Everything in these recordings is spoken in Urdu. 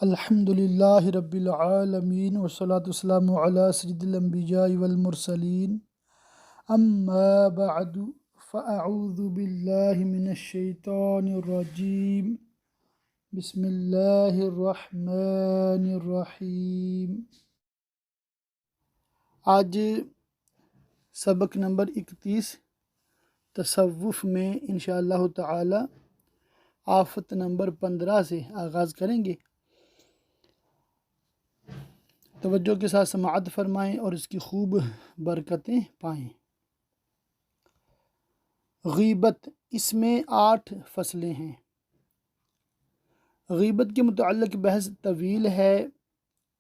الحمد للہ رب العالمین والصلاة والسلام علی سید الانبیاء والمرسلین اما بعد فاعوذ باللہ من الشیطان الرجیم بسم اللہ الرحمن الرحیم۔ آج سبق نمبر 31 تصوف میں انشاءاللہ تعالی آفت نمبر 15 سے آغاز کریں گے۔ توجہ کے ساتھ سماعت فرمائیں اور اس کی خوب برکتیں پائیں۔ غیبت، اس میں 8 فصلیں ہیں۔ غیبت کے متعلق بحث طویل ہے۔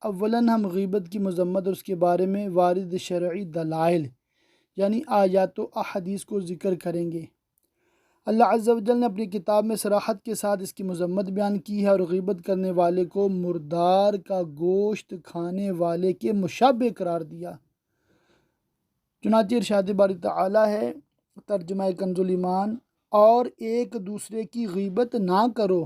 اولاً ہم غیبت کی مذمت اور اس کے بارے میں وارد شرعی دلائل یعنی آیات و احادیث کو ذکر کریں گے۔ اللہ عز و جل نے اپنی کتاب میں صراحت کے ساتھ اس کی مذمت بیان کی ہے اور غیبت کرنے والے کو مردار کا گوشت کھانے والے کے مشابہ قرار دیا۔ چنانچہ ارشاد باری تعالی ہے، ترجمہ کنز الایمان، اور ایک دوسرے کی غیبت نہ کرو۔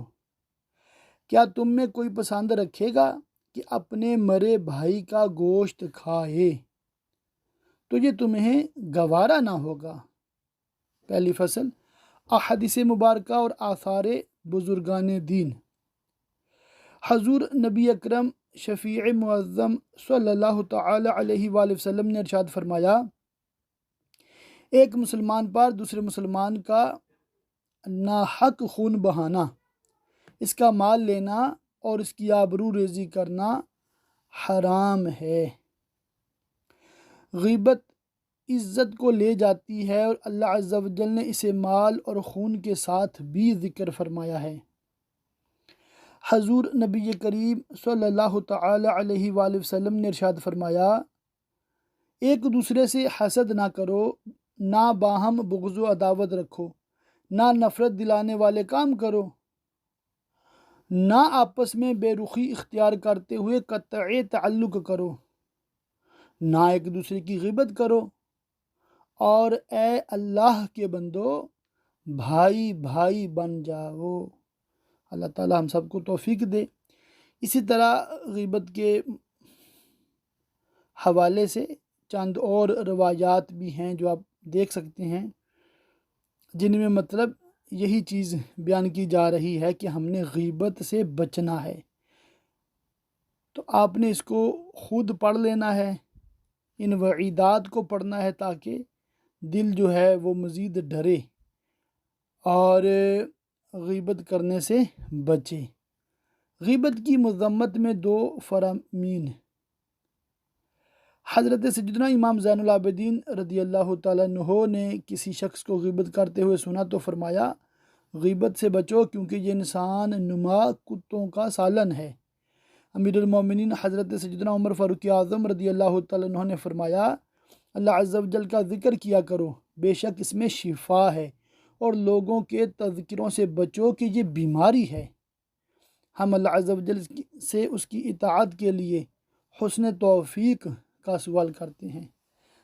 کیا تم میں کوئی پسند رکھے گا کہ اپنے مرے بھائی کا گوشت کھائے؟ تو یہ تمہیں گوارا نہ ہوگا۔ پہلی فصل، احادیث مبارکہ اور آثار بزرگان دین۔ حضور نبی اکرم شفیع معظم صلی اللہ تعالی علیہ وآلہ وسلم نے ارشاد فرمایا، ایک مسلمان پر دوسرے مسلمان کا ناحق خون بہانا، اس کا مال لینا اور اس کی آبرو ریزی کرنا حرام ہے۔ غیبت عزت کو لے جاتی ہے اور اللہ عز و جل نے اسے مال اور خون کے ساتھ بھی ذکر فرمایا ہے۔ حضور نبی کریم صلی اللہ تعالی علیہ وآلہ وسلم نے ارشاد فرمایا، ایک دوسرے سے حسد نہ کرو، نہ باہم بغض و عداوت رکھو، نہ نفرت دلانے والے کام کرو، نہ آپس میں بے رخی اختیار کرتے ہوئے قطع تعلق کرو، نہ ایک دوسرے کی غیبت کرو، اور اے اللہ کے بندو بھائی بھائی بن جاؤ۔ اللہ تعالی ہم سب کو توفیق دے۔ اسی طرح غیبت کے حوالے سے چند اور روایات بھی ہیں جو آپ دیکھ سکتے ہیں، جن میں مطلب یہی چیز بیان کی جا رہی ہے کہ ہم نے غیبت سے بچنا ہے۔ تو آپ نے اس کو خود پڑھ لینا ہے، ان وعیدات کو پڑھنا ہے تاکہ دل جو ہے وہ مزید ڈرے اور غیبت کرنے سے بچے۔ غیبت کی مذمت میں 2 فرامین۔ حضرت سیدنا امام زین العابدین رضی اللہ تعالیٰ عنہ نے کسی شخص کو غیبت کرتے ہوئے سنا تو فرمایا، غیبت سے بچو کیونکہ یہ انسان نما کتوں کا سالن ہے۔ امیر المومنین حضرت سیدنا عمر فاروق اعظم رضی اللہ تعالیٰ عنہ نے فرمایا، اللہ عز و جل کا ذکر کیا کرو، بے شک اس میں شفا ہے، اور لوگوں کے تذکروں سے بچو کہ یہ بیماری ہے۔ ہم اللہ عز و جل سے اس کی اطاعت کے لیے حسن توفیق کا سوال کرتے ہیں۔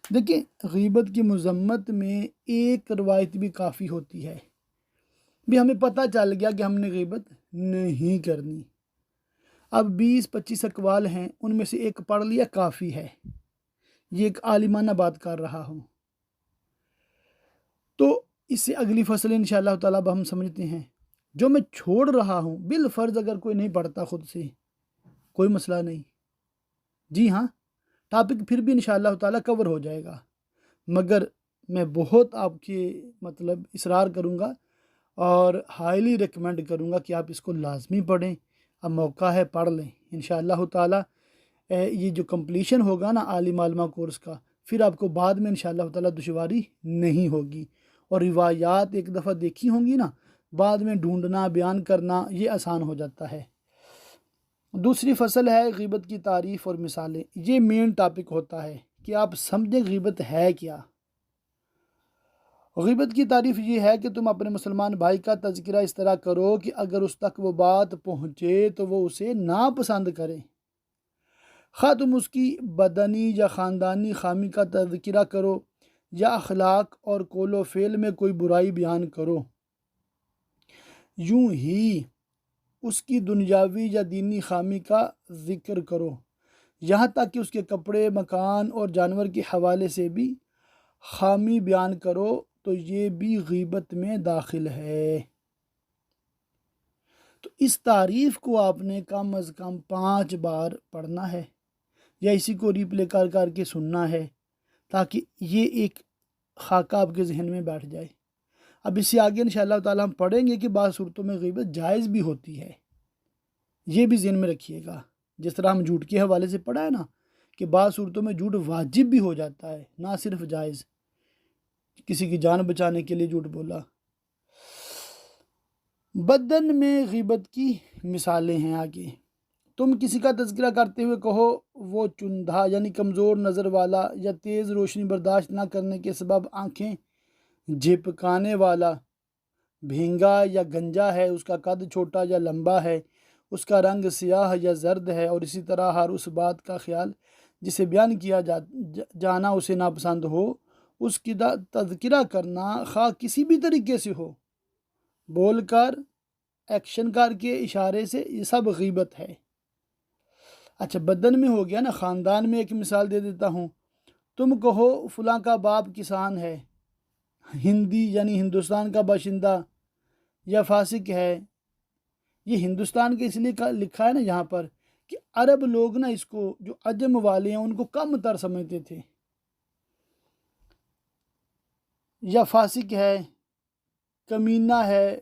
دیکھیں، غیبت کی مذمت میں ایک روایت بھی کافی ہوتی ہے۔ بھی ہمیں پتہ چل گیا کہ ہم نے غیبت نہیں کرنی، اب 20-25 اقوال ہیں، ان میں سے ایک پڑھ لیا کافی ہے، یہ ایک عالمانہ بات کر رہا ہوں۔ تو اس سے اگلی فصل انشاءاللہ تعالیٰ اب ہم سمجھتے ہیں، جو میں چھوڑ رہا ہوں بالفرض اگر کوئی نہیں پڑھتا خود سے کوئی مسئلہ نہیں، جی ہاں ٹاپک پھر بھی انشاءاللہ تعالیٰ کور ہو جائے گا، مگر میں بہت آپ کے مطلب اصرار کروں گا اور ہائیلی ریکمینڈ کروں گا کہ آپ اس کو لازمی پڑھیں۔ اب موقع ہے، پڑھ لیں انشاءاللہ تعالیٰ۔ یہ جو کمپلیشن ہوگا نا عالم عالمہ کورس کا، پھر آپ کو بعد میں انشاءاللہ تعالیٰ دشواری نہیں ہوگی، اور روایات ایک دفعہ دیکھی ہوں گی نا، بعد میں ڈھونڈنا بیان کرنا یہ آسان ہو جاتا ہے۔ دوسری فصل ہے غیبت کی تعریف اور مثالیں۔ یہ مین ٹاپک ہوتا ہے کہ آپ سمجھیں غیبت ہے کیا۔ غیبت کی تعریف یہ ہے کہ تم اپنے مسلمان بھائی کا تذکرہ اس طرح کرو کہ اگر اس تک وہ بات پہنچے تو وہ اسے ناپسند کرے، خواہ تم اس کی بدنی یا خاندانی خامی کا تذکرہ کرو یا اخلاق اور قول و فعل میں کوئی برائی بیان کرو۔ یوں ہی اس کی دنیاوی یا دینی خامی کا ذکر کرو، یہاں تک کہ اس کے کپڑے، مکان اور جانور کے حوالے سے بھی خامی بیان کرو تو یہ بھی غیبت میں داخل ہے۔ تو اس تعریف کو آپ نے کم از کم 5 بار پڑھنا ہے یا اسی کو ریپلے کر کے سننا ہے، تاکہ یہ ایک خاکہ آپ کے ذہن میں بیٹھ جائے۔ اب اس سے آگے انشاءاللہ تعالیٰ ہم پڑھیں گے کہ بعض صورتوں میں غیبت جائز بھی ہوتی ہے، یہ بھی ذہن میں رکھیے گا۔ جس طرح ہم جھوٹ کے حوالے سے پڑھا ہے نا کہ بعض صورتوں میں جھوٹ واجب بھی ہو جاتا ہے، نہ صرف جائز، کسی کی جان بچانے کے لیے جھوٹ بولا۔ بدن میں غیبت کی مثالیں ہیں آگے۔ تم کسی کا تذکرہ کرتے ہوئے کہو وہ چندھا یعنی کمزور نظر والا یا تیز روشنی برداشت نہ کرنے کے سبب آنکھیں جھپکانے والا، بھینگا یا گنجا ہے، اس کا قد چھوٹا یا لمبا ہے، اس کا رنگ سیاہ یا زرد ہے، اور اسی طرح ہر اس بات کا خیال جسے بیان کیا جانا اسے ناپسند ہو، اس کی تذکرہ کرنا خواہ کسی بھی طریقے سے ہو، بول کر، ایکشن کر کے، اشارے سے، یہ سب غیبت ہے۔ اچھا بدن میں ہو گیا نا، خاندان میں ایک مثال دے دیتا ہوں۔ تم کہو فلاں کا باپ کسان ہے، ہندی یعنی ہندوستان کا باشندہ، یا فاسق ہے۔ یہ ہندوستان کے اس لیے لکھا ہے نا یہاں پر کہ عرب لوگ نا اس کو، جو عجم والے ہیں، ان کو کم تر سمجھتے تھے۔ یا فاسق ہے، کمینہ ہے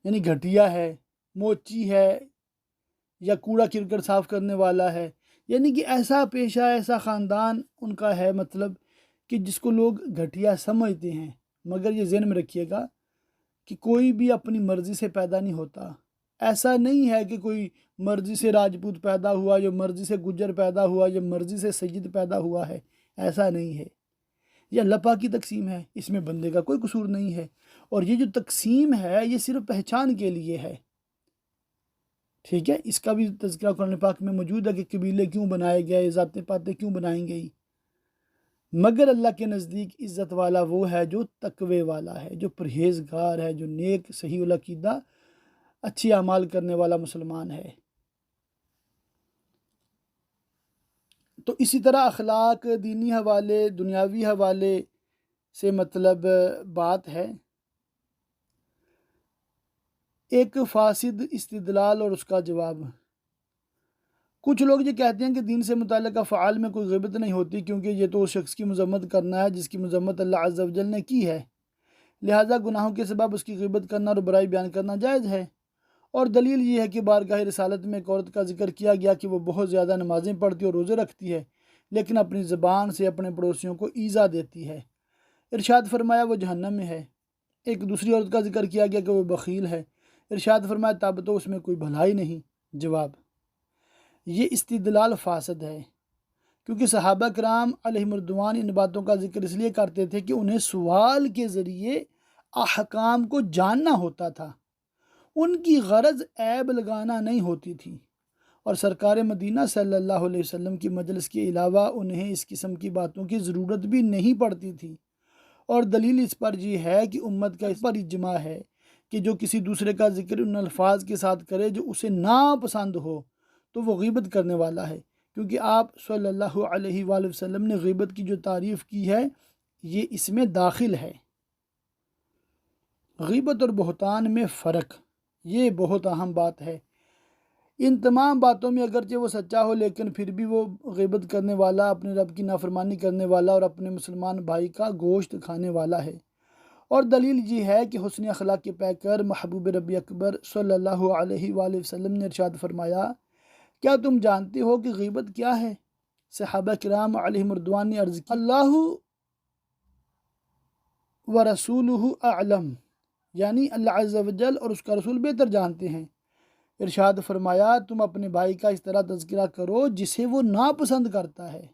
یعنی گھٹیا ہے، موچی ہے، یا کوڑا کرکٹ صاف کرنے والا ہے، یعنی کہ ایسا پیشہ، ایسا خاندان ان کا ہے، مطلب کہ جس کو لوگ گھٹیا سمجھتے ہیں۔ مگر یہ ذہن میں رکھیے گا کہ کوئی بھی اپنی مرضی سے پیدا نہیں ہوتا۔ ایسا نہیں ہے کہ کوئی مرضی سے راجپوت پیدا ہوا، یا مرضی سے گجر پیدا ہوا، یا مرضی سے سید پیدا ہوا ہے، ایسا نہیں ہے۔ یہ اللہ پاک کی تقسیم ہے، اس میں بندے کا کوئی قصور نہیں ہے، اور یہ جو تقسیم ہے یہ صرف پہچان کے لیے ہے، ٹھیک ہے۔ اس کا بھی تذکرہ قرآن پاک میں موجود ہے کہ قبیلے کیوں بنائے گئے، ذاتیں پاتیں کیوں بنائی گئی، مگر اللہ کے نزدیک عزت والا وہ ہے جو تقوی والا ہے، جو پرہیزگار ہے، جو نیک، صحیح العقیدہ، اچھی اعمال کرنے والا مسلمان ہے۔ تو اسی طرح اخلاق، دینی حوالے، دنیاوی حوالے سے مطلب بات ہے۔ ایک فاسد استدلال اور اس کا جواب۔ کچھ لوگ یہ کہتے ہیں کہ دین سے متعلق افعال میں کوئی غیبت نہیں ہوتی، کیونکہ یہ تو اس شخص کی مذمت کرنا ہے جس کی مذمت اللہ عز و جل نے کی ہے، لہٰذا گناہوں کے سبب اس کی غیبت کرنا اور برائی بیان کرنا جائز ہے۔ اور دلیل یہ ہے کہ بارگاہ رسالت میں ایک عورت کا ذکر کیا گیا کہ وہ بہت زیادہ نمازیں پڑھتی اور روزے رکھتی ہے، لیکن اپنی زبان سے اپنے پڑوسیوں کو ایذا دیتی ہے۔ ارشاد فرمایا وہ جہنم میں ہے۔ ایک دوسری عورت کا ذکر کیا گیا کہ وہ بخیل ہے، ارشاد فرمایا تب تو اس میں کوئی بھلائی نہیں۔ جواب: یہ استدلال فاسد ہے، کیونکہ صحابہ کرام علیہم الرضوان ان باتوں کا ذکر اس لیے کرتے تھے کہ انہیں سوال کے ذریعے احکام کو جاننا ہوتا تھا، ان کی غرض عیب لگانا نہیں ہوتی تھی، اور سرکار مدینہ صلی اللہ علیہ وسلم کی مجلس کے علاوہ انہیں اس قسم کی باتوں کی ضرورت بھی نہیں پڑتی تھی۔ اور دلیل اس پر یہ ہے کہ امت کا اس پر اجماع ہے کہ جو کسی دوسرے کا ذکر ان الفاظ کے ساتھ کرے جو اسے ناپسند ہو تو وہ غیبت کرنے والا ہے، کیونکہ آپ صلی اللہ علیہ وآلہ وسلم نے غیبت کی جو تعریف کی ہے یہ اس میں داخل ہے۔ غیبت اور بہتان میں فرق، یہ بہت اہم بات ہے۔ ان تمام باتوں میں اگرچہ وہ سچا ہو، لیکن پھر بھی وہ غیبت کرنے والا، اپنے رب کی نافرمانی کرنے والا اور اپنے مسلمان بھائی کا گوشت کھانے والا ہے۔ اور دلیل یہ ہے کہ حسن اخلاق کے پیکر محبوب ربی اکبر صلی اللہ علیہ وآلہ وسلم نے ارشاد فرمایا، کیا تم جانتے ہو کہ غیبت کیا ہے؟ صحابہ کرام علیہم الرضوان نے عرض کی، اللہ ورسولہ اعلم، یعنی اللہ عز و جل اور اس کا رسول بہتر جانتے ہیں۔ ارشاد فرمایا تم اپنے بھائی کا اس طرح تذکرہ کرو جسے وہ ناپسند کرتا ہے۔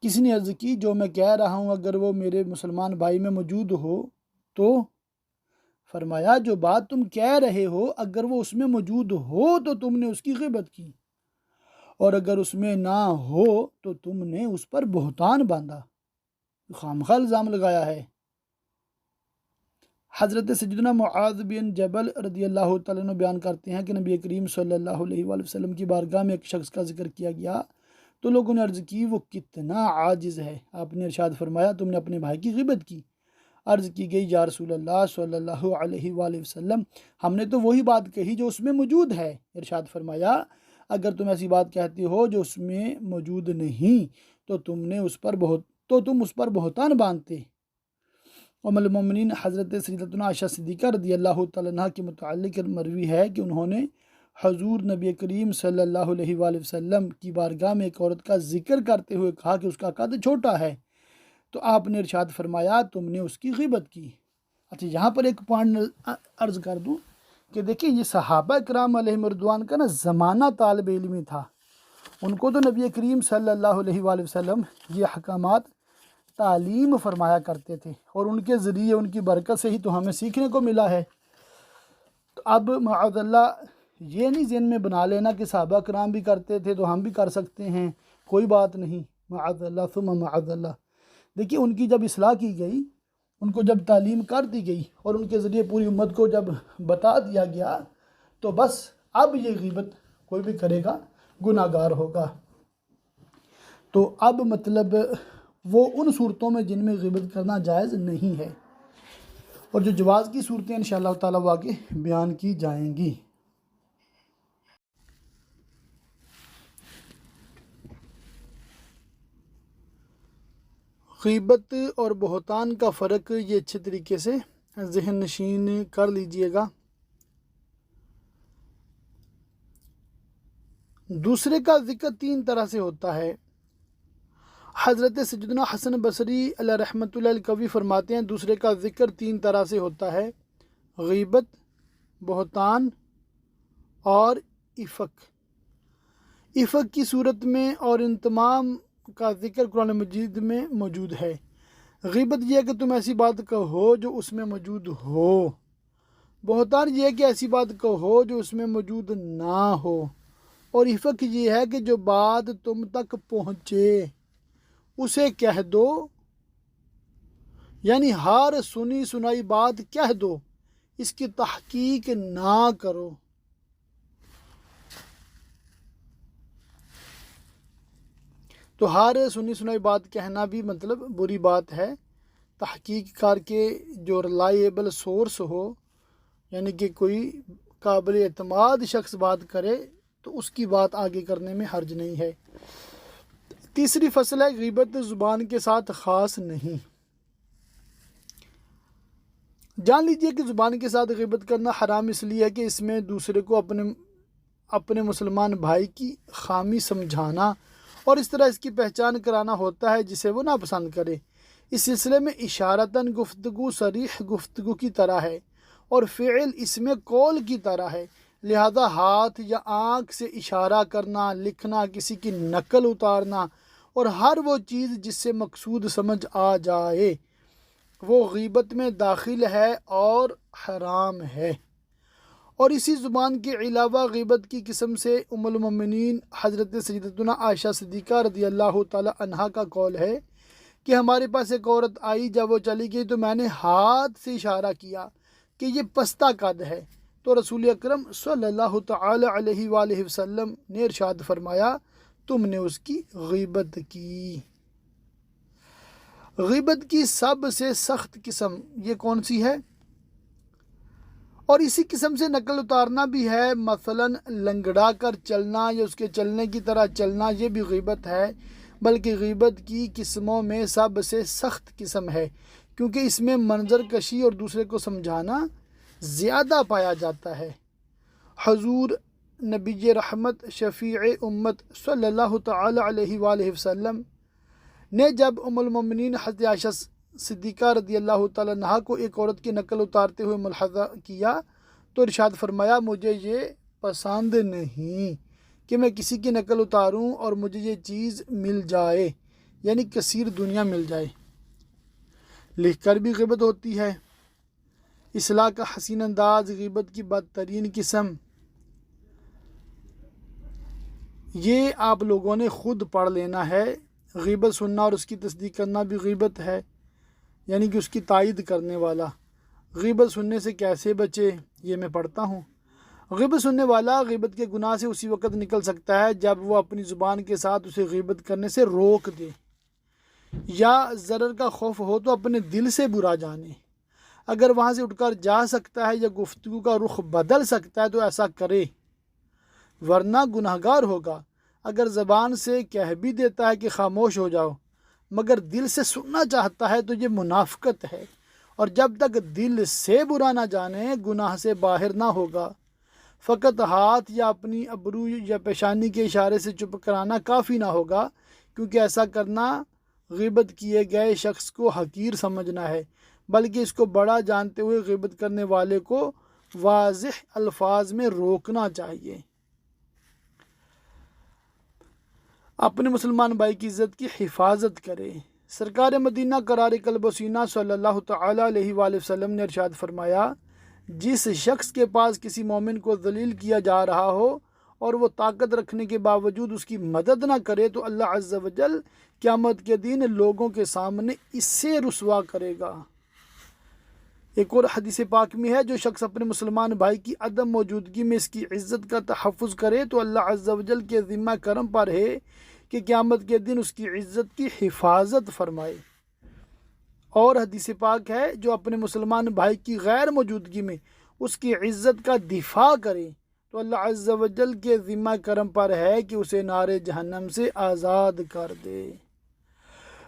کسی نے عرض کی، جو میں کہہ رہا ہوں اگر وہ میرے مسلمان بھائی میں موجود ہو تو؟ فرمایا جو بات تم کہہ رہے ہو اگر وہ اس میں موجود ہو تو تم نے اس کی غیبت کی، اور اگر اس میں نہ ہو تو تم نے اس پر بہتان باندھا، خامخواہ الزام لگایا ہے۔ حضرت سیدنا معاذ بن جبل رضی اللہ تعالیٰ عنہ بیان کرتے ہیں کہ نبی کریم صلی اللہ علیہ وآلہ وسلم کی بارگاہ میں ایک شخص کا ذکر کیا گیا تو لوگوں نے عرض کی وہ کتنا عاجز ہے۔ آپ نے ارشاد فرمایا تم نے اپنے بھائی کی غیبت کی۔ عرض کی گئی یا رسول اللہ صلی اللہ علیہ وآلہ وسلم ہم نے تو وہی بات کہی جو اس میں موجود ہے۔ ارشاد فرمایا اگر تم ایسی بات کہتے ہو جو اس میں موجود نہیں تو تم اس پر بہتان باندھتے۔ ام المومنین حضرت سیدتنا عائشہ صدیقہ رضی اللہ تعالیٰ عنہ کے متعلق مروی ہے کہ انہوں نے حضور نبی کریم صلی اللہ علیہ وآلہ وسلم کی بارگاہ میں ایک عورت کا ذکر کرتے ہوئے کہا کہ اس کا قد چھوٹا ہے، تو آپ نے ارشاد فرمایا تم نے اس کی غیبت کی۔ اچھا یہاں پر ایک پوائنٹ عرض کر دوں کہ دیکھیں یہ صحابہ کرام علیہم رضوان کا زمانہ طالب علمی تھا، ان کو تو نبی کریم صلی اللہ علیہ وآلہ وسلم یہ احکامات تعلیم فرمایا کرتے تھے اور ان کے ذریعے ان کی برکت سے ہی تو ہمیں سیکھنے کو ملا ہے۔ تو اب معاذ اللہ یہ نہیں ذہن میں بنا لینا کہ صحابہ کرام بھی کرتے تھے تو ہم بھی کر سکتے ہیں، کوئی بات نہیں، معاذ اللہ ثم معاذ اللہ۔ دیکھیے ان کی جب اصلاح کی گئی، ان کو جب تعلیم کر دی گئی اور ان کے ذریعے پوری امت کو جب بتا دیا گیا تو بس اب یہ غیبت کوئی بھی کرے گا گناہ گار ہوگا۔ تو اب مطلب وہ ان صورتوں میں جن میں غیبت کرنا جائز نہیں ہے، اور جو جواز کی صورتیں انشاءاللہ تعالیٰ وہ آگے بیان کی جائیں گی۔ غیبت اور بہتان کا فرق یہ اچھے طریقے سے ذہن نشین کر لیجئے گا۔ دوسرے کا ذکر تین طرح سے ہوتا ہے۔ حضرت سیدنا حسن بصری علیہ رحمۃ اللہ الکوی فرماتے ہیں دوسرے کا ذکر تین طرح سے ہوتا ہے: غیبت، بہتان اور افک۔ افک کی صورت میں اور ان تمام کا ذکر قرآن مجید میں موجود ہے۔ غیبت یہ ہے کہ تم ایسی بات کہو جو اس میں موجود ہو، بہتان یہ ہے کہ ایسی بات کہو جو اس میں موجود نہ ہو، اور افک یہ ہے کہ جو بات تم تک پہنچے اسے کہہ دو، یعنی ہر سنی سنائی بات کہہ دو، اس کی تحقیق نہ کرو۔ تو ہر سنی سنائی بات کہنا بھی مطلب بری بات ہے۔ تحقیق کر کے جو ریلائیبل سورس ہو، یعنی کہ کوئی قابل اعتماد شخص بات کرے تو اس کی بات آگے کرنے میں حرج نہیں ہے۔ تیسری فصل ہے غیبت زبان کے ساتھ خاص نہیں۔ جان لیجئے کہ زبان کے ساتھ غیبت کرنا حرام اس لیے ہے کہ اس میں دوسرے کو اپنے مسلمان بھائی کی خامی سمجھانا اور اس طرح اس کی پہچان کرانا ہوتا ہے جسے وہ ناپسند کرے۔ اس سلسلے میں اشارتاً گفتگو صریح گفتگو کی طرح ہے اور فعل اس میں قول کی طرح ہے، لہذا ہاتھ یا آنکھ سے اشارہ کرنا، لکھنا، کسی کی نقل اتارنا اور ہر وہ چیز جس سے مقصود سمجھ آ جائے وہ غیبت میں داخل ہے اور حرام ہے۔ اور اسی زبان کے علاوہ غیبت کی قسم سے ام المومنین حضرت سیدتنا عائشہ صدیقہ رضی اللہ تعالی عنہا کا قول ہے کہ ہمارے پاس ایک عورت آئی، جب وہ چلی گئی تو میں نے ہاتھ سے اشارہ کیا کہ یہ پستہ قد ہے، تو رسول اکرم صلی اللہ تعالی علیہ وآلہ وسلم نے ارشاد فرمایا تم نے اس کی غیبت کی۔ غیبت کی سب سے سخت قسم یہ کون سی ہے؟ اور اسی قسم سے نقل اتارنا بھی ہے، مثلا لنگڑا کر چلنا یا اس کے چلنے کی طرح چلنا، یہ بھی غیبت ہے، بلکہ غیبت کی قسموں میں سب سے سخت قسم ہے، کیونکہ اس میں منظر کشی اور دوسرے کو سمجھانا زیادہ پایا جاتا ہے۔ حضور نبی رحمت شفیع امت صلی اللہ تعالی علیہ وآلہ وسلم نے جب ام المومنین حضرت عائشہ صدیقہ رضی اللہ تعالیٰ عنہا کو ایک عورت کی نقل اتارتے ہوئے ملاحظہ کیا تو ارشاد فرمایا مجھے یہ پسند نہیں کہ میں کسی کی نقل اتاروں اور مجھے یہ چیز مل جائے، یعنی کثیر دنیا مل جائے۔ لکھ کر بھی غیبت ہوتی ہے۔ اصلاح کا حسین انداز غیبت کی بدترین قسم، یہ آپ لوگوں نے خود پڑھ لینا ہے۔ غیبت سننا اور اس کی تصدیق کرنا بھی غیبت ہے، یعنی کہ اس کی تائید کرنے والا۔ غیبت سننے سے کیسے بچے؟ یہ میں پڑھتا ہوں۔ غیبت سننے والا غیبت کے گناہ سے اسی وقت نکل سکتا ہے جب وہ اپنی زبان کے ساتھ اسے غیبت کرنے سے روک دے، یا ضرر کا خوف ہو تو اپنے دل سے برا جانے۔ اگر وہاں سے اٹھ کر جا سکتا ہے یا گفتگو کا رخ بدل سکتا ہے تو ایسا کرے، ورنہ گناہگار ہوگا۔ اگر زبان سے کہہ بھی دیتا ہے کہ خاموش ہو جاؤ، مگر دل سے سننا چاہتا ہے تو یہ منافقت ہے، اور جب تک دل سے برا نہ جانے گناہ سے باہر نہ ہوگا۔ فقط ہاتھ یا اپنی ابرو یا پیشانی کے اشارے سے چپ کرانا کافی نہ ہوگا، کیونکہ ایسا کرنا غیبت کیے گئے شخص کو حقیر سمجھنا ہے، بلکہ اس کو بڑا جانتے ہوئے غیبت کرنے والے کو واضح الفاظ میں روکنا چاہیے۔ اپنے مسلمان بھائی کی عزت کی حفاظت کرے۔ سرکار مدینہ قرار قلب و سینہ صلی اللہ تعالیٰ علیہ وآلہ وسلم نے ارشاد فرمایا، جس شخص کے پاس کسی مومن کو ذلیل کیا جا رہا ہو اور وہ طاقت رکھنے کے باوجود اس کی مدد نہ کرے تو اللہ عز و جل قیامت کے دن لوگوں کے سامنے اس سے رسوا کرے گا۔ ایک اور حدیث پاک میں ہے، جو شخص اپنے مسلمان بھائی کی عدم موجودگی میں اس کی عزت کا تحفظ کرے تو اللہ عز و جل کے ذمہ کرم پر ہے کہ قیامت کے دن اس کی عزت کی حفاظت فرمائے۔ اور حدیث پاک ہے، جو اپنے مسلمان بھائی کی غیر موجودگی میں اس کی عزت کا دفاع کرے تو اللہ عز و جل کے ذمہ کرم پر ہے کہ اسے نار جہنم سے آزاد کر دے۔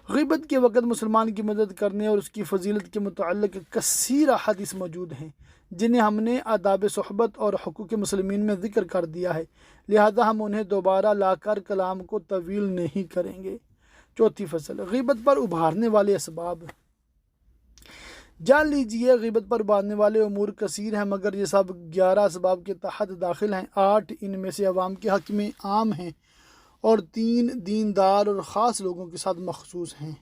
غیبت کے وقت مسلمان کی مدد کرنے اور اس کی فضیلت کے متعلق کثیر احادیث موجود ہیں، جنہیں ہم نے آداب صحبت اور حقوق مسلمین میں ذکر کر دیا ہے، لہذا ہم انہیں دوبارہ لا کر کلام کو طویل نہیں کریں گے۔ چوتھی فصل، غیبت پر ابھارنے والے اسباب۔ جان لیجئے غیبت پر ابھارنے والے امور کثیر ہیں، مگر یہ سب 11 اسباب کے تحت داخل ہیں۔ 8 ان میں سے عوام کے حق میں عام ہیں اور 3 دیندار اور خاص لوگوں کے ساتھ مخصوص ہیں۔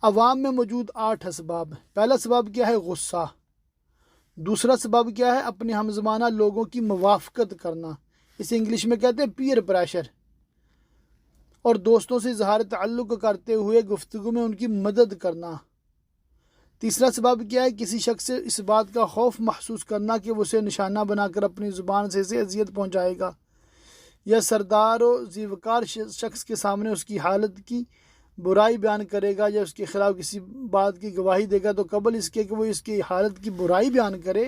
عوام میں موجود 8 اسباب۔ پہلا سبب کیا ہے؟ غصہ۔ دوسرا سبب کیا ہے؟ اپنے ہم زمانہ لوگوں کی موافقت کرنا، اسے انگلش میں کہتے ہیں پیئر پریشر، اور دوستوں سے اظہار تعلق کرتے ہوئے گفتگو میں ان کی مدد کرنا۔ تیسرا سبب کیا ہے؟ کسی شخص سے اس بات کا خوف محسوس کرنا کہ وہ اسے نشانہ بنا کر اپنی زبان سے اسے اذیت پہنچائے گا، یا سردار و زیوکار شخص کے سامنے اس کی حالت کی برائی بیان کرے گا، یا اس کے خلاف کسی بات کی گواہی دے گا تو قبل اس کے کہ وہ اس کی حالت کی برائی بیان کرے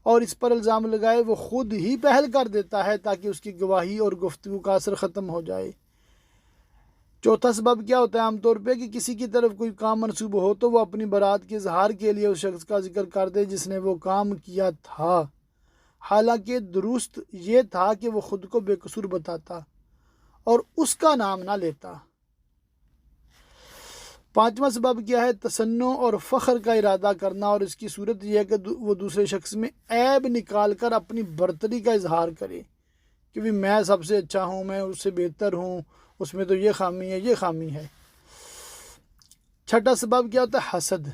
اور اس پر الزام لگائے، وہ خود ہی پہل کر دیتا ہے تاکہ اس کی گواہی اور گفتگو کا اثر ختم ہو جائے۔ چوتھا سبب کیا ہوتا ہے؟ عام طور پہ کہ کسی کی طرف کوئی کام منسوب ہو تو وہ اپنی برات کے اظہار کے لیے اس شخص کا ذکر کر دے جس نے وہ کام کیا تھا، حالانکہ درست یہ تھا کہ وہ خود کو بے قصور بتاتا اور اس کا نام نہ لیتا۔ پانچواں سبب کیا ہے؟ تصنع اور فخر کا ارادہ کرنا، اور اس کی صورت یہ ہے کہ وہ دوسرے شخص میں عیب نکال کر اپنی برتری کا اظہار کرے کہ بھی میں سب سے اچھا ہوں، میں اس سے بہتر ہوں، اس میں تو یہ خامی ہے، یہ خامی ہے۔ چھٹا سبب کیا ہوتا ہے؟ حسد۔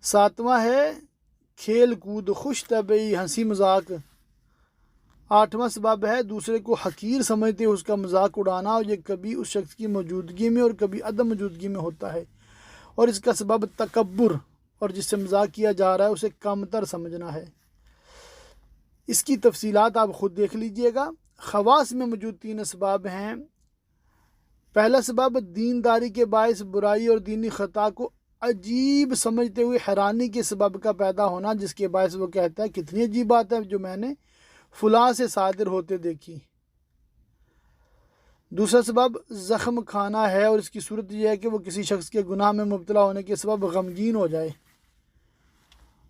ساتواں ہے کھیل کود، خوش طبعی، ہنسی مذاق۔ آٹھواں سبب ہے دوسرے کو حقیر سمجھتے اس کا مذاق اڑانا، اور یہ کبھی اس شخص کی موجودگی میں اور کبھی عدم موجودگی میں ہوتا ہے، اور اس کا سبب تکبر، اور جس سے مذاق کیا جا رہا ہے اسے کم تر سمجھنا ہے۔ اس کی تفصیلات آپ خود دیکھ لیجئے گا۔ خواص میں موجود 3 اسباب ہیں۔ پہلا سبب دینداری کے باعث برائی اور دینی خطا کو عجیب سمجھتے ہوئے حیرانی کے سبب کا پیدا ہونا، جس کے باعث وہ کہتا ہے کتنی عجیب بات ہے جو میں نے فلاں سے صادر ہوتے دیکھی۔ دوسرا سبب زخم کھانا ہے، اور اس کی صورت یہ ہے کہ وہ کسی شخص کے گناہ میں مبتلا ہونے کے سبب غمگین ہو جائے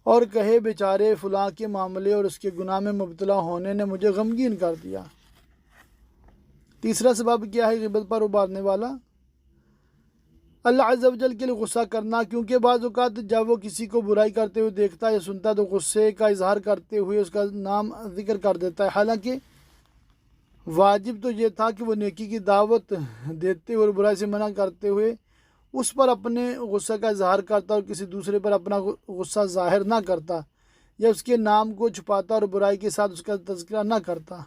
اور کہے بیچارے فلاں کے معاملے اور اس کے گناہ میں مبتلا ہونے نے مجھے غمگین کر دیا۔ تیسرا سبب کیا ہے غیبت پر ابھارنے والا؟ اللہ عز و جل کے لیے غصہ کرنا، کیونکہ بعض اوقات جب وہ کسی کو برائی کرتے ہوئے دیکھتا یا سنتا تو غصے کا اظہار کرتے ہوئے اس کا نام ذکر کر دیتا ہے، حالانکہ واجب تو یہ تھا کہ وہ نیکی کی دعوت دیتے ہوئے اور برائی سے منع کرتے ہوئے اس پر اپنے غصہ کا اظہار کرتا اور کسی دوسرے پر اپنا غصہ ظاہر نہ کرتا، یا اس کے نام کو چھپاتا اور برائی کے ساتھ اس کا تذکرہ نہ کرتا۔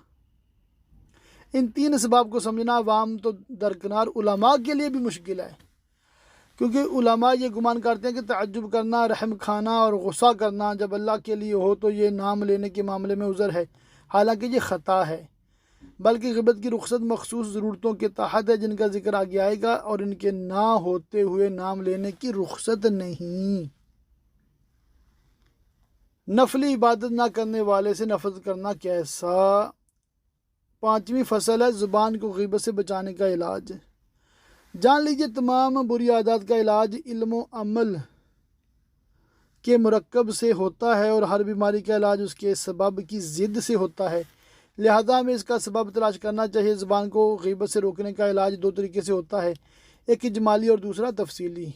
ان 3 اسباب کو سمجھنا عوام تو درکنار علماء کے لیے بھی مشکل ہے۔ کیونکہ علماء یہ گمان کرتے ہیں کہ تعجب کرنا، رحم کھانا اور غصہ کرنا جب اللہ کے لیے ہو تو یہ نام لینے کے معاملے میں عذر ہے، حالانکہ یہ خطا ہے، بلکہ غیبت کی رخصت مخصوص ضرورتوں کے تحت ہے جن کا ذکر آگے آئے گا، اور ان کے نہ ہوتے ہوئے نام لینے کی رخصت نہیں۔ نفلی عبادت نہ کرنے والے سے نفرت کرنا کیسا؟ 5ویں فصل ہے زبان کو غیبت سے بچانے کا علاج۔ جان لیجیے تمام بری عادات کا علاج علم و عمل کے مرکب سے ہوتا ہے، اور ہر بیماری کا علاج اس کے سبب کی ضد سے ہوتا ہے، لہذا ہمیں اس کا سبب تلاش کرنا چاہیے۔ زبان کو غیبت سے روکنے کا علاج 2 طریقے سے ہوتا ہے، ایک اجمالی اور دوسرا تفصیلی۔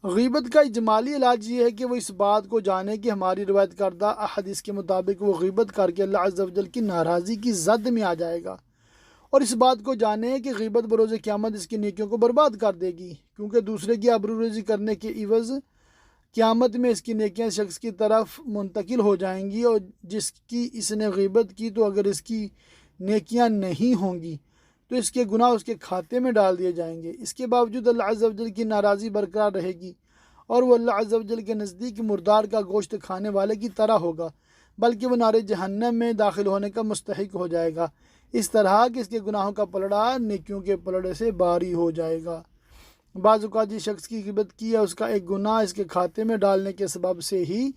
غیبت کا اجمالی علاج یہ ہے کہ وہ اس بات کو جانے کہ ہماری روایت کردہ احادیث کے مطابق وہ غیبت کر کے اللہ عز و جل کی ناراضی کی زد میں آ جائے گا، اور اس بات کو جانے کہ غیبت بروز قیامت اس کی نیکیوں کو برباد کر دے گی، کیونکہ دوسرے کی آبروریزی کرنے کے عوض قیامت میں اس کی نیکیاں شخص کی طرف منتقل ہو جائیں گی، اور جس کی اس نے غیبت کی تو اگر اس کی نیکیاں نہیں ہوں گی تو اس کے گناہ اس کے کھاتے میں ڈال دیے جائیں گے۔ اس کے باوجود اللہ عز و جل کی ناراضی برقرار رہے گی، اور وہ اللہ عز و جل کے نزدیک مردار کا گوشت کھانے والے کی طرح ہوگا، بلکہ وہ نار جہنم میں داخل ہونے کا مستحق ہو جائے گا، اس طرح کہ اس کے گناہوں کا پلڑا نیکیوں کے پلڑے سے باری ہو جائے گا۔ بعض اوقات جس شخص کی غیبت کی ہے اس کا ایک گناہ اس کے کھاتے میں ڈالنے کے سبب سے ہی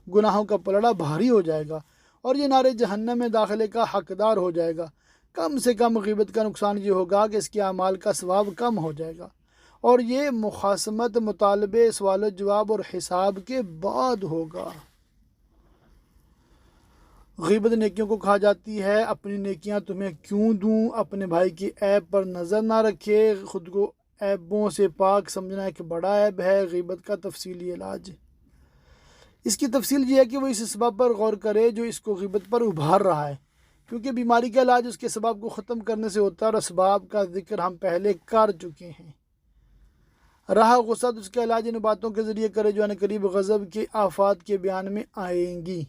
گناہوں کا پلڑا بھاری ہو جائے گا، اور یہ نار جہنم میں داخلے کا حقدار ہو جائے گا۔ کم سے کم غیبت کا نقصان یہ ہوگا کہ اس کے اعمال کا ثواب کم ہو جائے گا، اور یہ مخاصمت، مطالبے، سوال و جواب اور حساب کے بعد ہوگا۔ غیبت نیکیوں کو کہا جاتی ہے۔ اپنی نیکیاں تمہیں کیوں دوں؟ اپنے بھائی کی عیب پر نظر نہ رکھے، خود کو عیبوں سے پاک سمجھنا ایک بڑا عیب ہے۔ غیبت کا تفصیلی علاج، اس کی تفصیل یہ ہے کہ وہ اس سبب پر غور کرے جو اس کو غیبت پر ابھار رہا ہے، کیونکہ بیماری کا علاج اس کے سبب کو ختم کرنے سے ہوتا ہے، اور اسباب کا ذکر ہم پہلے کر چکے ہیں۔ رہا غصہ، تو اس کا علاج ان باتوں کے ذریعے کرے جو قریب غضب کے آفات کے بیان میں آئیں گی،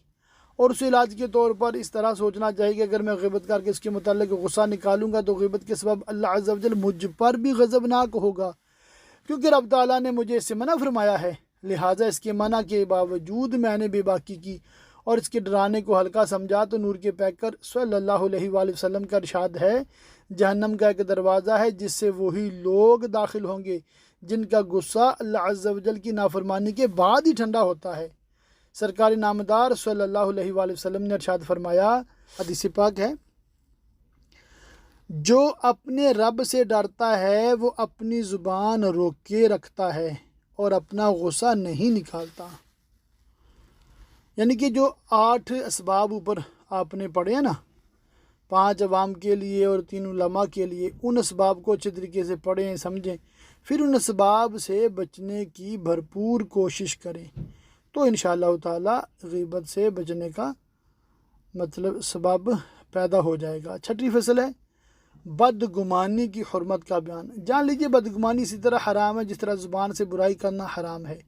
اور اس علاج کے طور پر اس طرح سوچنا چاہیے کہ اگر میں غیبت کر کے اس کے متعلق غصہ نکالوں گا تو غیبت کے سبب اللہ عز و جل مجھ پر بھی غضبناک ہوگا، کیونکہ رب تعالیٰ نے مجھے اس سے منع فرمایا ہے، لہٰذا اس کے منع کے باوجود میں نے بے باکی کی اور اس کے ڈرانے کو ہلکا سمجھا، تو نور کے پیکر صلی اللہ علیہ وآلہ وسلم کا ارشاد ہے، جہنم کا ایک دروازہ ہے جس سے وہی لوگ داخل ہوں گے جن کا غصہ اللہ عز و جل کی نافرمانی کے بعد ہی ٹھنڈا ہوتا ہے۔ سرکار نامدار صلی اللہ علیہ وآلہ وسلم نے ارشاد فرمایا، حدیث پاک ہے، جو اپنے رب سے ڈرتا ہے وہ اپنی زبان روکے رکھتا ہے اور اپنا غصہ نہیں نکالتا۔ یعنی کہ جو 8 اسباب اوپر آپ نے پڑھے ہیں نا، 5 عوام کے لیے اور 3 علماء کے لیے، ان اسباب کو اچھے طریقے سے پڑھیں، سمجھیں، پھر ان اسباب سے بچنے کی بھرپور کوشش کریں، تو انشاءاللہ تعالی غیبت سے بچنے کا سبب پیدا ہو جائے گا۔ 6ٹھی فصل ہے بدگمانی کی حرمت کا بیان۔ جان لیجیے بدگمانی اسی طرح حرام ہے جس طرح زبان سے برائی کرنا حرام ہے،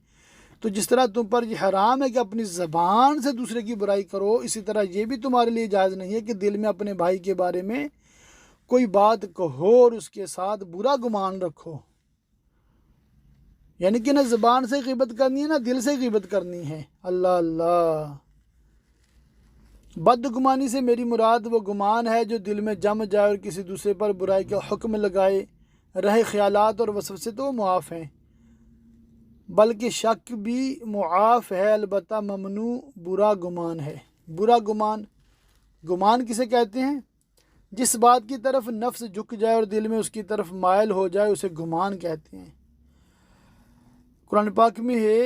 تو جس طرح تم پر یہ حرام ہے کہ اپنی زبان سے دوسرے کی برائی کرو، اسی طرح یہ بھی تمہارے لیے جائز نہیں ہے کہ دل میں اپنے بھائی کے بارے میں کوئی بات کہو اور اس کے ساتھ برا گمان رکھو۔ یعنی کہ نہ زبان سے غیبت کرنی ہے نہ دل سے غیبت کرنی ہے۔ اللہ اللہ، بدگمانی سے میری مراد وہ گمان ہے جو دل میں جم جائے اور کسی دوسرے پر برائی کا حکم لگائے رہے۔ خیالات اور وسوسے تو معاف ہیں، بلکہ شک بھی معاف ہے، البتہ ممنوع برا گمان ہے۔ برا گمان کسے کہتے ہیں؟ جس بات کی طرف نفس جھک جائے اور دل میں اس کی طرف مائل ہو جائے اسے گمان کہتے ہیں۔ قرآن پاک میں ہے،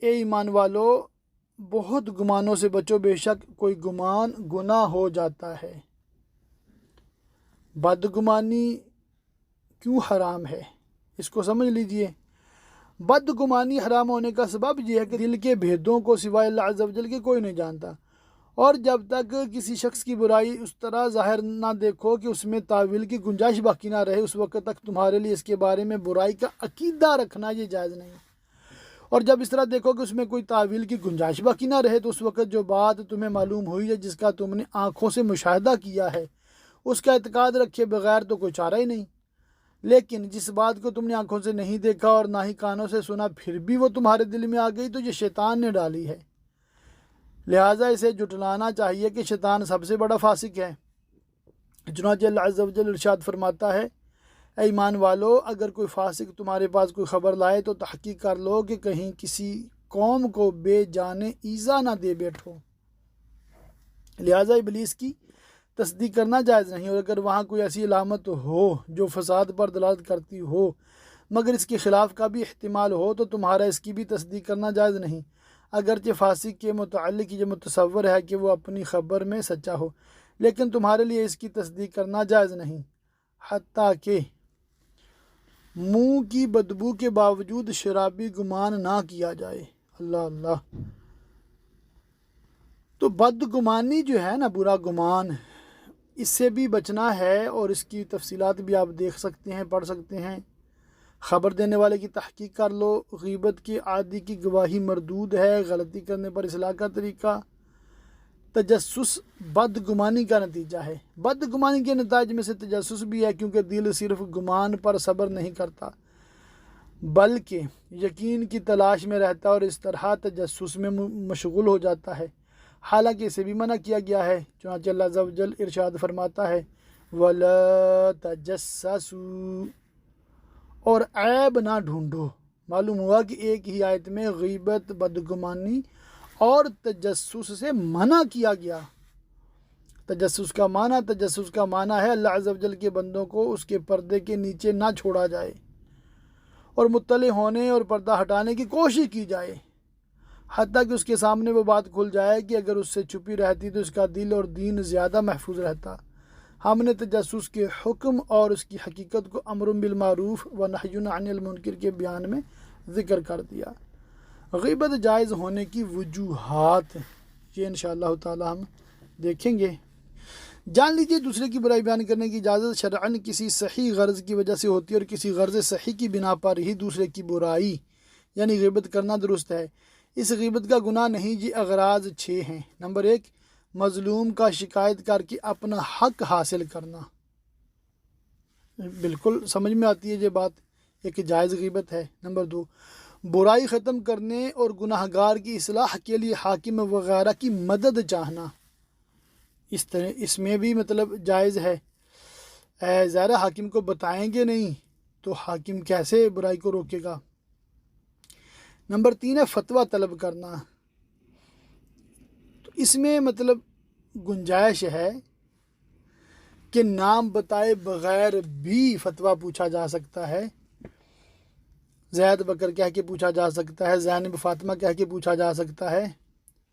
اے ایمان والو بہت گمانوں سے بچو، بے شک کوئی گمان گناہ ہو جاتا ہے۔ بدگمانی کیوں حرام ہے اس کو سمجھ لیجئے۔ بدگمانی حرام ہونے کا سبب یہ ہے کہ دل کے بھیدوں کو سوائے اللہ عز و جل کے کوئی نہیں جانتا، اور جب تک کسی شخص کی برائی اس طرح ظاہر نہ دیکھو کہ اس میں تاویل کی گنجائش باقی نہ رہے، اس وقت تک تمہارے لیے اس کے بارے میں برائی کا عقیدہ رکھنا یہ جائز نہیں، اور جب اس طرح دیکھو کہ اس میں کوئی تاویل کی گنجائش باقی نہ رہے تو اس وقت جو بات تمہیں معلوم ہوئی ہے، جس کا تم نے آنکھوں سے مشاہدہ کیا ہے، اس کا اعتقاد رکھے بغیر تو کوئی چارہ ہی نہیں۔ لیکن جس بات کو تم نے آنکھوں سے نہیں دیکھا اور نہ ہی کانوں سے سنا پھر بھی وہ تمہارے دل میں آ گئی تو یہ شیطان نے ڈالی ہے، لہٰذا اسے جھٹلانا چاہیے کہ شیطان سب سے بڑا فاسق ہے۔ چنانچہ اللہ عز و جل ارشاد فرماتا ہے، اے ایمان والو، اگر کوئی فاسق تمہارے پاس کوئی خبر لائے تو تحقیق کر لو کہ کہیں کسی قوم کو بے جانے ایذا نہ دے بیٹھو، لہٰذا ابلیس کی تصدیق کرنا جائز نہیں، اور اگر وہاں کوئی ایسی علامت ہو جو فساد پر دلالت کرتی ہو مگر اس کے خلاف کا بھی احتمال ہو تو تمہارا اس کی بھی تصدیق کرنا جائز نہیں، اگرچہ فاسق کے متعلق یہ متصور ہے کہ وہ اپنی خبر میں سچا ہو، لیکن تمہارے لیے اس کی تصدیق کرنا جائز نہیں، حتیٰ کہ منہ کی بدبو کے باوجود شرابی گمان نہ کیا جائے۔ اللہ اللہ، تو بدگمانی جو ہے نا، برا گمان، اس سے بھی بچنا ہے، اور اس کی تفصیلات بھی آپ دیکھ سکتے ہیں، پڑھ سکتے ہیں۔ خبر دینے والے کی تحقیق کر لو، غیبت کے عادی کی گواہی مردود ہے، غلطی کرنے پر اصلاح کا طریقہ، تجسس بدگمانی کا نتیجہ ہے۔ بدگمانی کے نتائج میں سے تجسس بھی ہے، کیونکہ دل صرف گمان پر صبر نہیں کرتا بلکہ یقین کی تلاش میں رہتا اور اس طرح تجسس میں مشغول ہو جاتا ہے، حالانکہ اسے بھی منع کیا گیا ہے۔ چنانچہ اللہ عز و جل ارشاد فرماتا ہے، وَلَا تَجَسَّسُوا، اور عیب نہ ڈھونڈو۔ معلوم ہوا کہ ایک ہی آیت میں غیبت، بدگمانی اور تجسس سے منع کیا گیا۔ تجسس کا معنی ہے اللہ عز و جل کے بندوں کو اس کے پردے کے نیچے نہ چھوڑا جائے اور مطلع ہونے اور پردہ ہٹانے کی کوشش کی جائے، حتیٰ کہ اس کے سامنے وہ بات کھل جائے کہ اگر اس سے چھپی رہتی تو اس کا دل اور دین زیادہ محفوظ رہتا۔ ہم نے تجسس کے حکم اور اس کی حقیقت کو امر بالمعروف و نہی عن المنکر کے بیان میں ذکر کر دیا۔ غیبت جائز ہونے کی وجوہات، یہ انشاءاللہ تعالی ہم دیکھیں گے۔ جان لیجیے، دوسرے کی برائی بیان کرنے کی اجازت شرعاً کسی صحیح غرض کی وجہ سے ہوتی ہے، اور کسی غرض صحیح کی بنا پر ہی دوسرے کی برائی یعنی غیبت کرنا درست ہے۔ اس غیبت کا گناہ نہیں جی، اغراض 6 ہیں۔ نمبر 1، مظلوم کا شکایت کر کے اپنا حق حاصل کرنا، بالکل سمجھ میں آتی ہے یہ بات، ایک جائز غیبت ہے۔ نمبر 2، برائی ختم کرنے اور گناہ گار کی اصلاح کے لیے حاکم وغیرہ کی مدد چاہنا، اس میں بھی مطلب جائز ہے۔ ظاہر حاکم کو بتائیں گے نہیں تو حاکم کیسے برائی کو روکے گا۔ نمبر 3 ہے فتویٰ طلب کرنا، تو اس میں مطلب گنجائش ہے کہ نام بتائے بغیر بھی فتویٰ پوچھا جا سکتا ہے۔ زید بکر کہہ کے پوچھا جا سکتا ہے، زینب فاطمہ کہہ کے پوچھا جا سکتا ہے،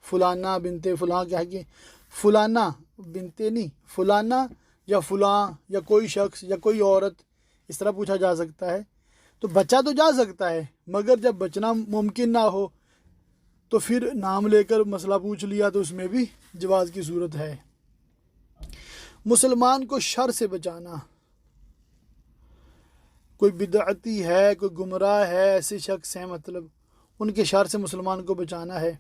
فلانا بنت فلاں کہہ کے، فلانا بنت نہیں، فلانا یا فلاں یا کوئی شخص یا کوئی عورت، اس طرح پوچھا جا سکتا ہے۔ تو بچا تو جا سکتا ہے، مگر جب بچنا ممکن نہ ہو تو پھر نام لے کر مسئلہ پوچھ لیا تو اس میں بھی جواز کی صورت ہے۔ مسلمان کو شر سے بچانا، کوئی بدعتی ہے، کوئی گمراہ ہے، ایسے شخص ہیں مطلب ان کے شر سے مسلمان کو بچانا ہے۔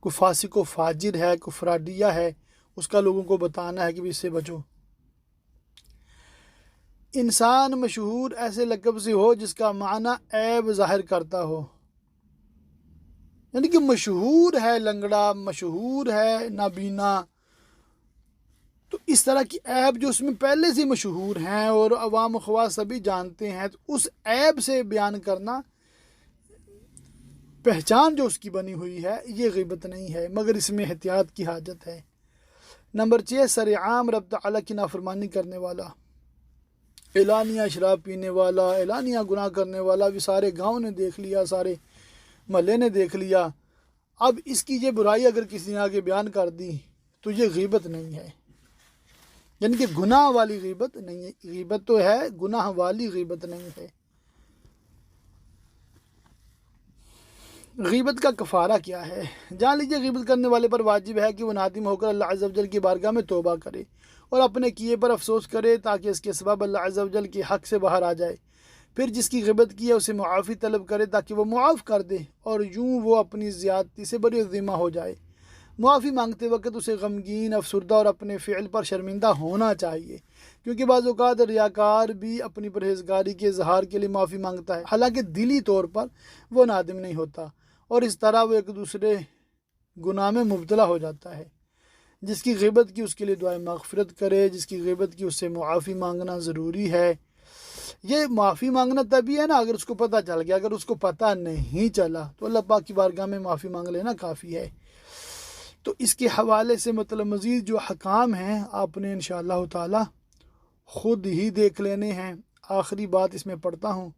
کوئی فاسق و فاجر ہے، کوئی فراڈیہ ہے، اس کا لوگوں کو بتانا ہے کہ بھی اس سے بچو۔ انسان مشہور ایسے لقب سے ہو جس کا معنی عیب ظاہر کرتا ہو، یعنی کہ مشہور ہے لنگڑا، مشہور ہے نابینا، تو اس طرح کی عیب جو اس میں پہلے سے مشہور ہیں اور عوام و خواص سبھی جانتے ہیں، تو اس عیب سے بیان کرنا، پہچان جو اس کی بنی ہوئی ہے، یہ غیبت نہیں ہے، مگر اس میں احتیاط کی حاجت ہے۔ نمبر 6، سرعام رب تعالیٰ کی نافرمانی کرنے والا، اعلانیہ شراب پینے والا، اعلانیہ گناہ کرنے والا بھی سارے گاؤں نے دیکھ لیا، سارے محلے نے دیکھ لیا، اب اس کی یہ برائی اگر کسی نے آگے بیان کر دی تو یہ غیبت نہیں ہے، یعنی کہ گناہ والی غیبت نہیں ہے۔ غیبت تو ہے، گناہ والی غیبت نہیں ہے۔ غیبت کا کفارہ کیا ہے؟ جان لیجیے، غیبت کرنے والے پر واجب ہے کہ وہ نادم ہو کر اللہ عز و جل کی بارگاہ میں توبہ کرے اور اپنے کیے پر افسوس کرے، تاکہ اس کے سبب اللہ عز و جل کے حق سے باہر آ جائے۔ پھر جس کی غیبت کی ہے اسے معافی طلب کرے تاکہ وہ معاف کر دے، اور یوں وہ اپنی زیادتی سے بری ذمہ ہو جائے۔ معافی مانگتے وقت اسے غمگین، افسردہ اور اپنے فعل پر شرمندہ ہونا چاہیے، کیونکہ بعض اوقات ریاکار بھی اپنی پرہیزگاری کے اظہار کے لیے معافی مانگتا ہے، حالانکہ دلی طور پر وہ نادم نہیں ہوتا، اور اس طرح وہ ایک دوسرے گناہ میں مبتلا ہو جاتا ہے۔ جس کی غیبت کی اس کے لیے دعائے مغفرت کرے، جس کی غیبت کی اس سے معافی مانگنا ضروری ہے۔ یہ معافی مانگنا تبھی ہے نا اگر اس کو پتہ چل گیا، اگر اس کو پتہ نہیں چلا تو اللہ پاک کی بارگاہ میں معافی مانگ لینا کافی ہے۔ تو اس کے حوالے سے مطلب مزید جو حکام ہیں آپ نے انشاءاللہ تعالی خود ہی دیکھ لینے ہیں۔ آخری بات اس میں پڑھتا ہوں۔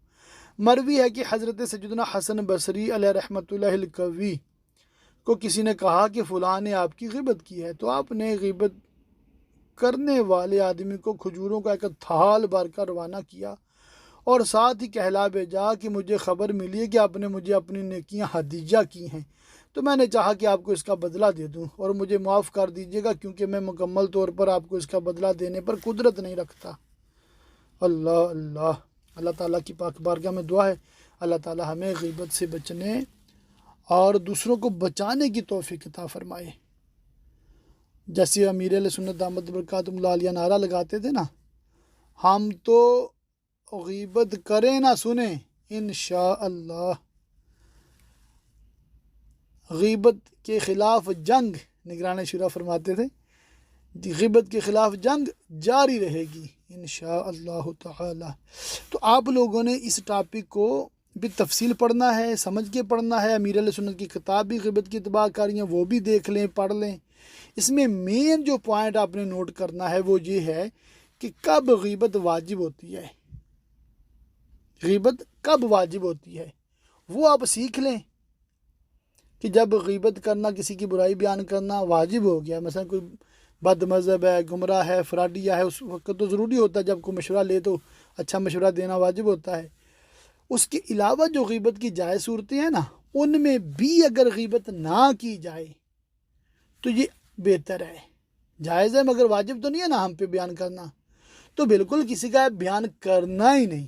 مروی ہے کہ حضرت سیدنا حسن بصری علیہ رحمۃ اللہ القوی کو کسی نے کہا کہ فلاں نے آپ کی غیبت کی ہے، تو آپ نے غیبت کرنے والے آدمی کو کھجوروں کا ایک تھال بھر کر روانہ کیا اور ساتھ ہی کہلا بھیجا کہ مجھے خبر ملی ہے کہ آپ نے مجھے اپنی نیکیاں ہدیہ کی ہیں، تو میں نے چاہا کہ آپ کو اس کا بدلہ دے دوں اور مجھے معاف کر دیجیے گا، کیونکہ میں مکمل طور پر آپ کو اس کا بدلہ دینے پر قدرت نہیں رکھتا۔ اللہ اللہ اللہ تعالیٰ کی پاک بارگاہ میں دعا ہے اللہ تعالیٰ ہمیں غیبت سے بچنے اور دوسروں کو بچانے کی توفیق عطا فرمائے۔ جیسے امیر علیہ سنت دامت برکاتہم اللہ علیہ نعرہ لگاتے تھے نا، ہم تو غیبت کریں نہ سنیں انشاءاللہ۔ غیبت کے خلاف جنگ، نگران شورا فرماتے تھے، غیبت کے خلاف جنگ جاری رہے گی انشاءاللہ تعالی۔ تو آپ لوگوں نے اس ٹاپک کو بھی تفصیل پڑھنا ہے، سمجھ کے پڑھنا ہے۔ امیر علیہ سنت کی کتاب بھی غیبت کی تباہ کاریاں وہ بھی دیکھ لیں، پڑھ لیں۔ اس میں مین جو پوائنٹ آپ نے نوٹ کرنا ہے وہ یہ ہے کہ کب غیبت واجب ہوتی ہے، غیبت کب واجب ہوتی ہے وہ آپ سیکھ لیں کہ جب غیبت کرنا، کسی کی برائی بیان کرنا واجب ہو گیا، مثلا کوئی بد مذہب ہے، گمراہ ہے، فراڈیا ہے، اس وقت تو ضروری ہوتا ہے جب کوئی مشورہ لے تو اچھا مشورہ دینا واجب ہوتا ہے۔ اس کے علاوہ جو غیبت کی جائز صورتیں ہیں نا، ان میں بھی اگر غیبت نہ کی جائے تو یہ بہتر ہے، جائز ہے مگر واجب تو نہیں ہے نا ہم پہ بیان کرنا، تو بالکل کسی کا بیان کرنا ہی نہیں۔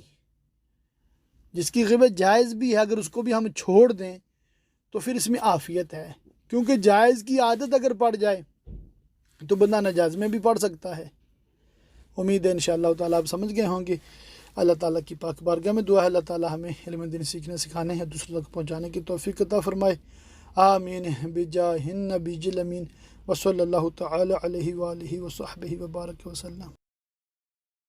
جس کی غیبت جائز بھی ہے اگر اس کو بھی ہم چھوڑ دیں تو پھر اس میں عافیت ہے، کیونکہ جائز کی عادت اگر پڑ جائے تو بندہ ناجائز میں بھی پڑ سکتا ہے۔ امید ہے انشاءاللہ تعالیٰ آپ سمجھ گئے ہوں گے۔ اللہ تعالیٰ کی پاک بارگاہ میں دعا ہے اللہ تعالیٰ ہمیں علم دین سیکھنے سکھانے ہیں، دوسروں تک پہنچانے کی توفیق عطا فرمائے۔ آمین بجاہ النبی الامین وصلی اللہ تعالی علیہ وآلہ وصحبہ وبارک وسلم۔